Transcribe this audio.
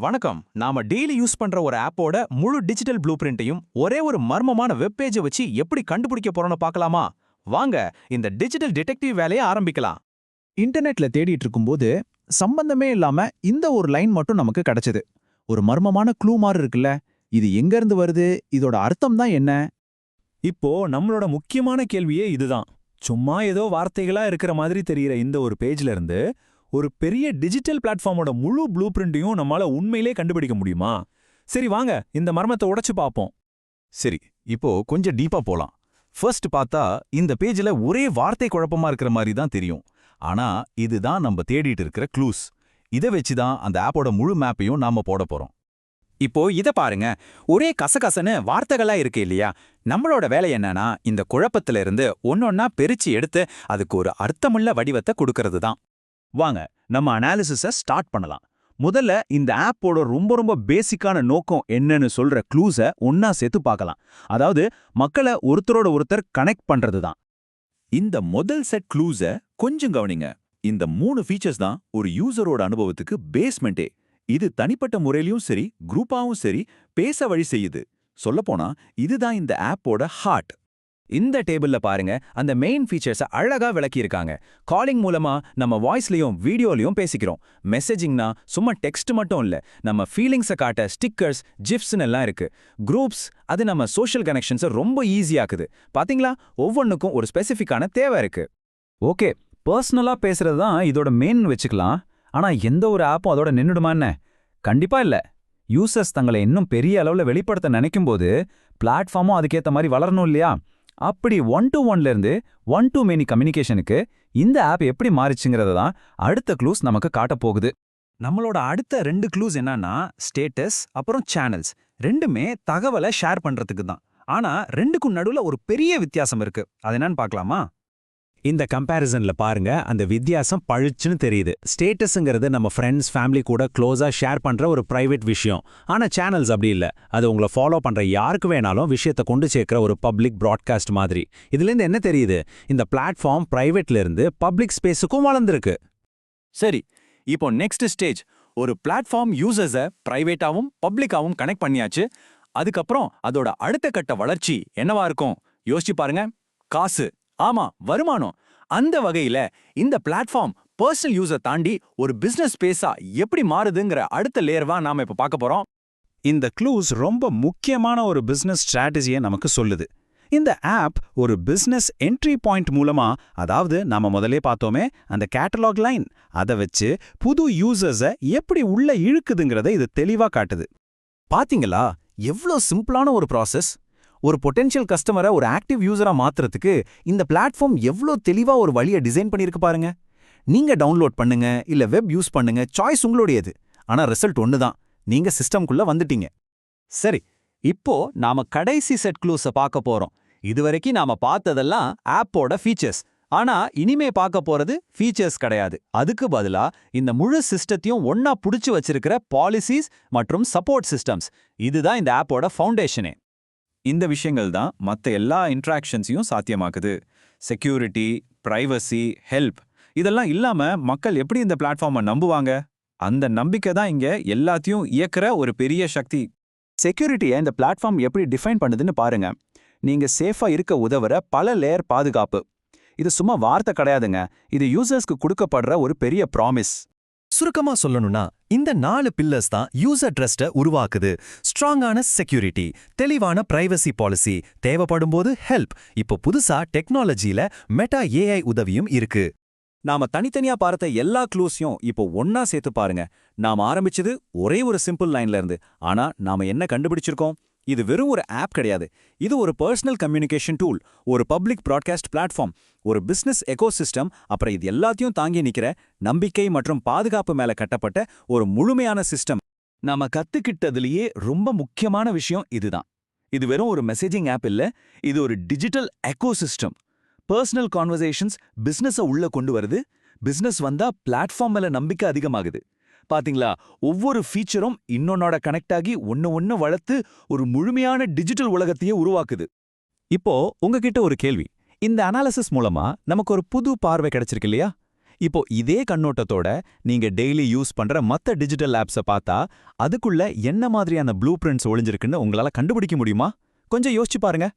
வணக்கம். நாம daily use பண்ற ஒரு ஆப்போட முழு டிஜிட்டல் ப்ளூ பிரிண்ட்டையும் ஒரே ஒரு மர்மமான வெப் பேஜை வச்சு எப்படி கண்டுபிடிக்க போறோம்னு பார்க்கலாமா? வாங்க இந்த டிஜிட்டல் டிடெக்டிவ் வேலையை ஆரம்பிக்கலாம். இன்டர்நெட்ல தேடிட்டு இருக்கும்போது சம்பந்தமே இல்லாம இந்த ஒரு லைன் மட்டும் நமக்கு கிடைச்சது. ஒரு மர்மமான க்ளூ மாதிரி இருக்குல்ல, இது எங்க இருந்து வருது, இதோட அர்த்தம் தான் என்ன? இப்போ நம்மளோட முக்கியமான கேள்வியே இதுதான். சும்மா ஏதோ வார்த்தைகளா இருக்கிற மாதிரி தெரியிற இந்த ஒரு பேஜ்ல இருந்து ஒரு பெரிய டிஜிட்டல் பிளாட்ஃபார்மோட முழு ப்ளூ பிரிண்ட்டையும் நம்மளால உண்மையிலே கண்டுபிடிக்க முடியுமா? சரி வாங்க இந்த மர்மத்தை உடைச்சு பார்ப்போம். சரி, இப்போ கொஞ்சம் டீப்பா போலாம். ஃபர்ஸ்ட் பார்த்தா இந்த பேஜ்ல ஒரே வார்த்தை குழப்பமா இருக்கிற மாதிரி தான் தெரியும். ஆனா இதுதான் நம்ம தேடிட்டு இருக்கிற க்ளூஸ். இதை வச்சு தான் அந்த ஆப்போட முழு மேப்பையும் நாம போட போறோம். இப்போ இத பாருங்க, ஒரே கசகசன்னு வார்த்தைகளா இருக்கு இல்லையா? நம்மளோட வேலை என்னன்னா இந்த குழப்பத்துல இருந்து ஒன்னொன்னா பிரிச்சு எடுத்து அதுக்கு ஒரு அர்த்தமுள்ள வடிவத்தை கொடுக்கறது தான். வாங்க நம்ம அனாலிசிஸ ஸ்டார்ட் பண்ணலாம். முதல்ல இந்த ஆப்போட ரொம்ப பேசிக்கான நோக்கம் என்னன்னு சொல்ற க்ளூஸ ஒன்னா சேர்த்து பார்க்கலாம். அதாவது மக்களை ஒருத்தரோட ஒருத்தர் கனெக்ட் பண்றது தான். இந்த முதல் செட் க்ளூஸ கொஞ்சம் கவனிங்க. இந்த 3 ஃபீச்சர்ஸ் தான் ஒரு யூசரோட அனுபவத்துக்கு பேஸ்மெண்டே. இது தனிப்பட்ட முறையிலும் சரி, குரூப்பாவும் சரி பேச வழி செய்யுது. சொல்லப்போனா இதுதான் இந்த ஆப்போட ஹார்ட். இந்த டேபிள்ல பாருங்க, அந்த மெயின் ஃபீச்சர்ஸை அழகா விளக்கியிருக்காங்க. காலிங் மூலமா நம்ம வாய்ஸ்லயும் வீடியோலயும் பேசிக்கிறோம். மெசேஜிங்னா சும்மா டெக்ஸ்ட் மட்டும் இல்ல, நம்ம ஃபீலிங்ஸை காட்ட ஸ்டிக்கர்ஸ், ஜிப்ஸ்னு எல்லாம் இருக்கு. குரூப்ஸ் அது நம்ம சோஷியல் கனெக்ஷன்ஸை ரொம்ப ஈஸியாக்குது. பாத்தீங்களா, ஒவ்வொன்றுக்கும் ஒரு ஸ்பெசிஃபிக்கான தேவை இருக்கு. ஓகே, பர்சனலா பேசுறது தான் இதோட மெயின் வச்சுக்கலாம். ஆனா எந்த ஒரு ஆப்பும் அதோட நின்னுடுமா என்ன? கண்டிப்பா இல்ல. யூசர்ஸ் தங்களை இன்னும் பெரிய அளவுல வெளிப்படுத்த நினைக்கும்போது பிளாட்ஃபார்மும் அதுக்கேத்த மாதிரி வளரணும் இல்லையா? அப்படி 1-to-1ல இருந்து 1-to-many கம்யூனிகேஷனுக்கு இந்த ஆப் எப்படி மாறிச்சுங்கிறத தான் அடுத்த க்ளூஸ் நமக்கு காட்டப் போகுது. நம்மளோட அடுத்த 2 க்ளூஸ் என்னன்னா ஸ்டேட்டஸ் அப்புறம் சேனல்ஸ். ரெண்டுமே தகவலை ஷேர் பண்றதுக்கு தான். ஆனா ரெண்டுக்கும் நடுவுல ஒரு பெரிய வித்தியாசம் இருக்கு. அது என்னன்னு பார்க்கலாமா? இந்த கம்பேரிசன்ல பாருங்க, அந்த வித்தியாசம் பழிச்சுன்னு தெரியுது. ஸ்டேட்டஸ்ங்கிறது நம்ம ஃப்ரெண்ட்ஸ், ஃபேமிலி கூட க்ளோஸா ஷேர் பண்ற ஒரு பிரைவேட் விஷயம். ஆனா சேனல்ஸ் அப்படி இல்ல. அது உங்களை ஃபாலோ பண்ற யாருக்கு வேணாலும் விஷயத்தை கொண்டு சேர்க்கிற ஒரு பப்ளிக் ப்ராட்காஸ்ட் மாதிரி. இதுல இருந்து என்ன தெரியுது? இந்த பிளாட்ஃபார்ம் பிரைவேட்ல இருந்து பப்ளிக் ஸ்பேஸுக்கும் வளர்ந்துருக்கு. சரி, இப்போ நெக்ஸ்ட் ஸ்டேஜ். ஒரு பிளாட்ஃபார்ம் யூசர்ஸை பிரைவேட்டாவும் பப்ளிக்காவும் கனெக்ட் பண்ணியாச்சு. அதுக்கப்புறம் அதோட அடுத்த கட்ட வளர்ச்சி என்னவா இருக்கும்? யோசிச்சு பாருங்க. காசு, ஆமா, வருமானம். அந்த வகையில இந்த பிளாட்ஃபார்ம் பர்சனல் யூஸை தாண்டி ஒரு பிசினஸ் ஸ்பேஸா எப்படி மாறுதுங்கிற அடுத்த லேயர்வா நாம இப்ப பார்க்க போறோம். இந்த க்ளூஸ் ரொம்ப முக்கியமான ஒரு பிசினஸ் ஸ்ட்ராட்டஜியை நமக்கு சொல்லுது. இந்த ஆப் ஒரு பிசினஸ் என்ட்ரி பாயிண்ட் மூலமா, அதாவது நாம முதலே பார்த்தோமே அந்த கேட்டலாக் லைன், அதை வச்சு புது யூசர்ஸை எப்படி உள்ள இழுக்குதுங்கிறத இது தெளிவா காட்டுது. பாத்தீங்களா, எவ்ளோ சிம்பிளான ஒரு ப்ராசஸ். ஒரு பொட்டென்ஷியல் கஸ்டமரை ஒரு ஆக்டிவ் யூசரா மாத்துறதுக்கு இந்த பிளாட்ஃபார்ம் எவ்ளோ தெளிவா ஒரு வழியை டிசைன் பண்ணிருக்கு பாருங்க. நீங்க டவுன்லோட் பண்ணுங்க இல்ல வெப் யூஸ் பண்ணுங்க, சாய்ஸ் உங்களுடையது. ஆனா ரிசல்ட் ஒண்ணுதான், நீங்க சிஸ்டம்குள்ள வந்துட்டீங்க. சரி, இப்போ நாம கடைசி செட் க்ளூஸை பார்க்க போறோம். இதுவரைக்கும் நாம பார்த்ததெல்லாம் ஆப்போட ஃபீச்சர்ஸ். ஆனா இனிமே பார்க்க போறது ஃபீச்சர்ஸ் கிடையாது. அதுக்கு பதிலா இந்த முழு சிஸ்டத்தையும் ஒன்னா புடிச்சு வச்சிருக்கிற பாலிசிஸ் மற்றும் சப்போர்ட் சிஸ்டம்ஸ். இதுதான் இந்த ஆப்போட ஃபவுண்டேஷனே. இந்த விஷயங்கள் தான் மற்ற எல்லா இன்ட்ராக்ஷன்ஸையும் சாத்தியமாக்குது. செக்யூரிட்டி, பிரைவசி, ஹெல்ப் இதெல்லாம் இல்லாம மக்கள் எப்படி இந்த பிளாட்ஃபார்மை நம்புவாங்க? அந்த நம்பிக்கை தான் இங்க எல்லாத்தையும் இயக்குற ஒரு பெரிய சக்தி. செக்யூரிட்டியை இந்த பிளாட்ஃபார்ம் எப்படி டிஃபைன் பண்ணுதுன்னு பாருங்க. நீங்க சேஃபா இருக்க உதவுற பல லேயர் பாதுகாப்பு. இது சும்மா வார்த்தை கிடையாதுங்க, இது யூசர்ஸ்க்கு கொடுக்கப்படுற ஒரு பெரிய ப்ராமிஸ். சுருக்கமா சொல்லணும்னா இந்த 4 பில்லர்ஸ் தான் யூசர் ட்ரஸ்ட்டை உருவாக்குது. ஸ்ட்ராங்கான செக்யூரிட்டி, தெளிவான பிரைவசி பாலிசி, தேவைப்படும்போது ஹெல்ப். இப்போ புதுசா டெக்னாலஜியில மெட்டா ஏஐ உதவியும் இருக்கு. நாம தனித்தனியா பார்த்த எல்லா க்ளூஸையும் இப்போ ஒன்னா சேர்த்து பாருங்க. நாம ஆரம்பிச்சது ஒரே ஒரு சிம்பிள் லைன்ல இருந்து. ஆனா நாம என்ன கண்டுபிடிச்சிருக்கோம்? இது வெறும் ஒரு ஆப் கிடையாது. இது ஒரு பர்சனல் கம்யூனிகேஷன் டூல், ஒரு பப்ளிக் ப்ராட்காஸ்ட் பிளாட்ஃபார்ம், ஒரு பிசினஸ் எக்கோசிஸ்டம், அப்புறம் இது எல்லாத்தையும் தாங்கி நிக்கிற நம்பிக்கை மற்றும் பாதுகாப்பு மேல கட்டப்பட்ட ஒரு முழுமையான சிஸ்டம். நாம கத்துக்கிட்டதுலயே ரொம்ப முக்கியமான விஷயம் இதுதான். இது வெறும் ஒரு மெசேஜிங் ஆப் இல்ல, இது ஒரு டிஜிட்டல் எக்கோசிஸ்டம். பர்சனல் கான்வர்சேஷன்ஸ் பிசினஸை உள்ள கொண்டு வருது. பிசினஸ் வந்தா பிளாட்ஃபார்ம் மேல நம்பிக்கை அதிகமாகுது. பாத்தீங்களா, ஒவ்வொரு ஃபீச்சரும் இன்னொன்னோட கனெக்ட் ஆகி ஒன்னு வளர்த்து ஒரு முழுமையான டிஜிட்டல் உலகத்தையே உருவாக்குது. இப்போ உங்ககிட்ட ஒரு கேள்வி. இந்த அனாலிசிஸ் மூலமா நமக்கு ஒரு புது பார்வை கிடைச்சிருக்கு இல்லையா? இப்போ இதே கண்ணோட்டத்தோட நீங்க டெய்லி யூஸ் பண்ற மத்த டிஜிட்டல் ஆப்ஸை பார்த்தா அதுக்குள்ள என்ன மாதிரியான ப்ளூ பிரிண்ட்ஸ் ஒளிஞ்சிருக்குன்னு உங்களால கண்டுபிடிக்க முடியுமா? கொஞ்சம் யோசிச்சு பாருங்க.